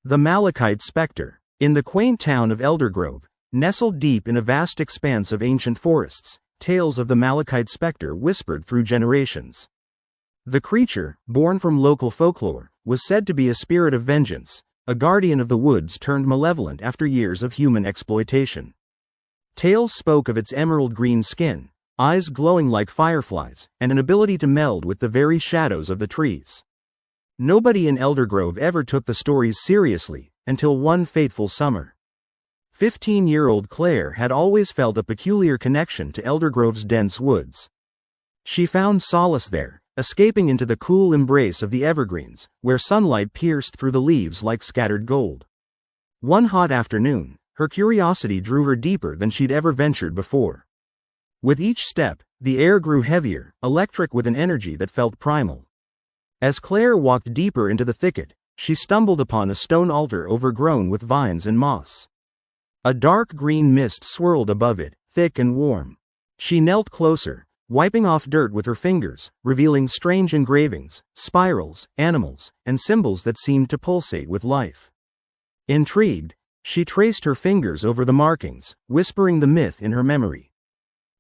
The Malachite Specter. In the quaint town of Eldergrove, nestled deep in a vast expanse of ancient forests, tales of the Malachite Specter whispered through generations. The creature, born from local folklore, was said to be a spirit of vengeance, a guardian of the woods turned malevolent after years of human exploitation. Tales spoke of its emerald green skin, eyes glowing like fireflies, and an ability to meld with the very shadows of the trees. Nobody in Eldergrove ever took the stories seriously, until one fateful summer. 15-year-old Claire had always felt a peculiar connection to Eldergrove's dense woods. She found solace there, escaping into the cool embrace of the evergreens, where sunlight pierced through the leaves like scattered gold. One hot afternoon, her curiosity drew her deeper than she'd ever ventured before. With each step, the air grew heavier, electric with an energy that felt primal. As Claire walked deeper into the thicket, she stumbled upon a stone altar overgrown with vines and moss. A dark green mist swirled above it, thick and warm. She knelt closer, wiping off dirt with her fingers, revealing strange engravings, spirals, animals, and symbols that seemed to pulsate with life. Intrigued, she traced her fingers over the markings, whispering the myth in her memory.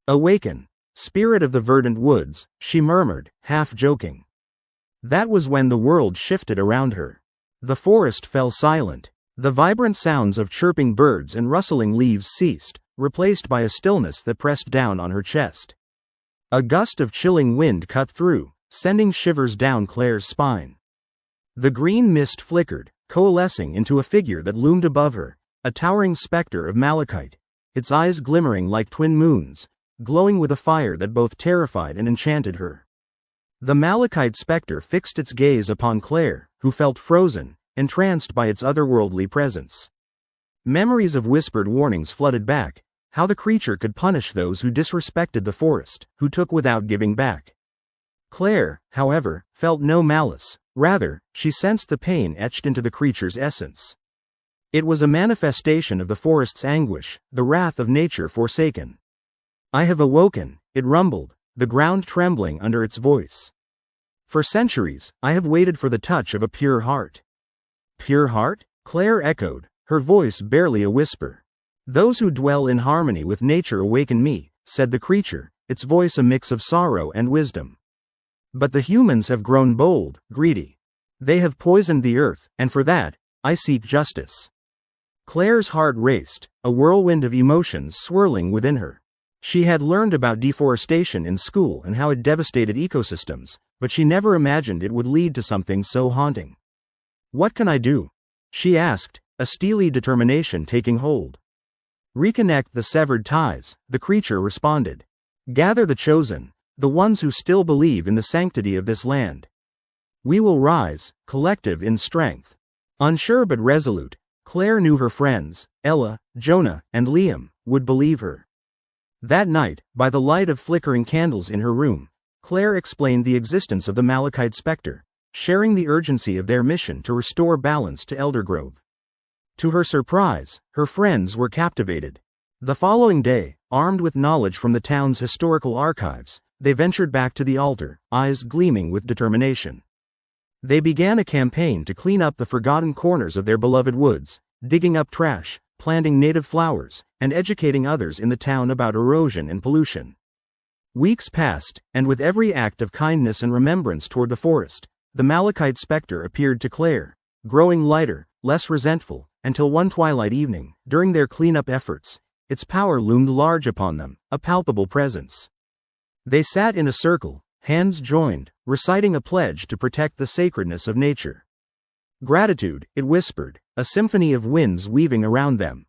"Awaken, spirit of the verdant woods," she murmured, half joking. That was when the world shifted around her. The forest fell silent. The vibrant sounds of chirping birds and rustling leaves ceased, replaced by a stillness that pressed down on her chest. A gust of chilling wind cut through, sending shivers down Claire's spine. The green mist flickered, coalescing into a figure that loomed above her, a towering specter of malachite, its eyes glimmering like twin moons, glowing with a fire that both terrified and enchanted her. The Malachite Specter fixed its gaze upon Claire, who felt frozen, entranced by its otherworldly presence. Memories of whispered warnings flooded back, how the creature could punish those who disrespected the forest, who took without giving back. Claire, however, felt no malice, rather, she sensed the pain etched into the creature's essence. It was a manifestation of the forest's anguish, the wrath of nature forsaken. "I have awoken," it rumbled, the ground trembling under its voice. "For centuries, I have waited for the touch of a pure heart." "Pure heart?" Claire echoed, her voice barely a whisper. "Those who dwell in harmony with nature awaken me," said the creature, its voice a mix of sorrow and wisdom. "But the humans have grown bold, greedy. They have poisoned the earth, and for that, I seek justice." Claire's heart raced, a whirlwind of emotions swirling within her. She had learned about deforestation in school and how it devastated ecosystems, but she never imagined it would lead to something so haunting. "What can I do?" she asked, a steely determination taking hold. "Reconnect the severed ties," the creature responded. "Gather the chosen, the ones who still believe in the sanctity of this land. We will rise, collective in strength." Unsure but resolute, Claire knew her friends, Ella, Jonah, and Liam, would believe her. That night, by the light of flickering candles in her room, Claire explained the existence of the Malachite Specter, sharing the urgency of their mission to restore balance to Eldergrove. To her surprise, her friends were captivated. The following day, armed with knowledge from the town's historical archives, they ventured back to the altar, eyes gleaming with determination. They began a campaign to clean up the forgotten corners of their beloved woods, digging up trash, planting native flowers, and educating others in the town about erosion and pollution. Weeks passed, and with every act of kindness and remembrance toward the forest, the Malachite Specter appeared to Claire, growing lighter, less resentful, until one twilight evening, during their cleanup efforts, its power loomed large upon them, a palpable presence. They sat in a circle, hands joined, reciting a pledge to protect the sacredness of nature. "Gratitude," it whispered, a symphony of winds weaving around them.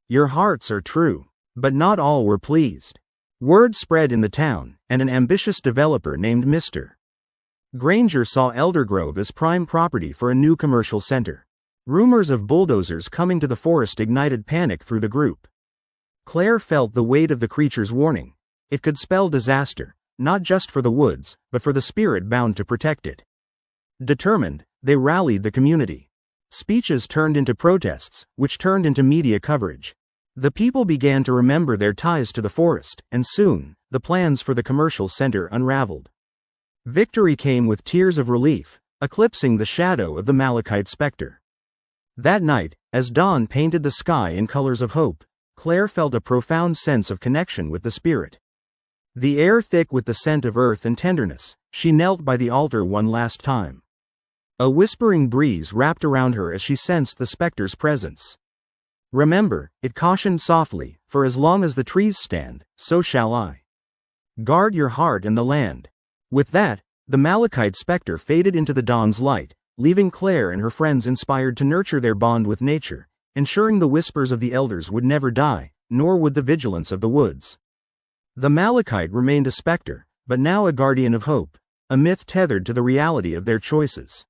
"Your hearts are true." But not all were pleased. Word spread in the town, and an ambitious developer named Mr. Granger saw Eldergrove as prime property for a new commercial center. Rumors of bulldozers coming to the forest ignited panic through the group. Claire felt the weight of the creature's warning. It could spell disaster, not just for the woods, but for the spirit bound to protect it. Determined, they rallied the community. Speeches turned into protests, which turned into media coverage. The people began to remember their ties to the forest, and soon, the plans for the commercial center unraveled. Victory came with tears of relief, eclipsing the shadow of the Malachite Specter. That night, as dawn painted the sky in colors of hope, Claire felt a profound sense of connection with the spirit. The air thick with the scent of earth and tenderness, she knelt by the altar one last time. A whispering breeze wrapped around her as she sensed the specter's presence. "Remember," it cautioned softly, "for as long as the trees stand, so shall I. Guard your heart and the land." With that, the Malachite Specter faded into the dawn's light, leaving Claire and her friends inspired to nurture their bond with nature, ensuring the whispers of the elders would never die, nor would the vigilance of the woods. The Malachite remained a specter, but now a guardian of hope, a myth tethered to the reality of their choices.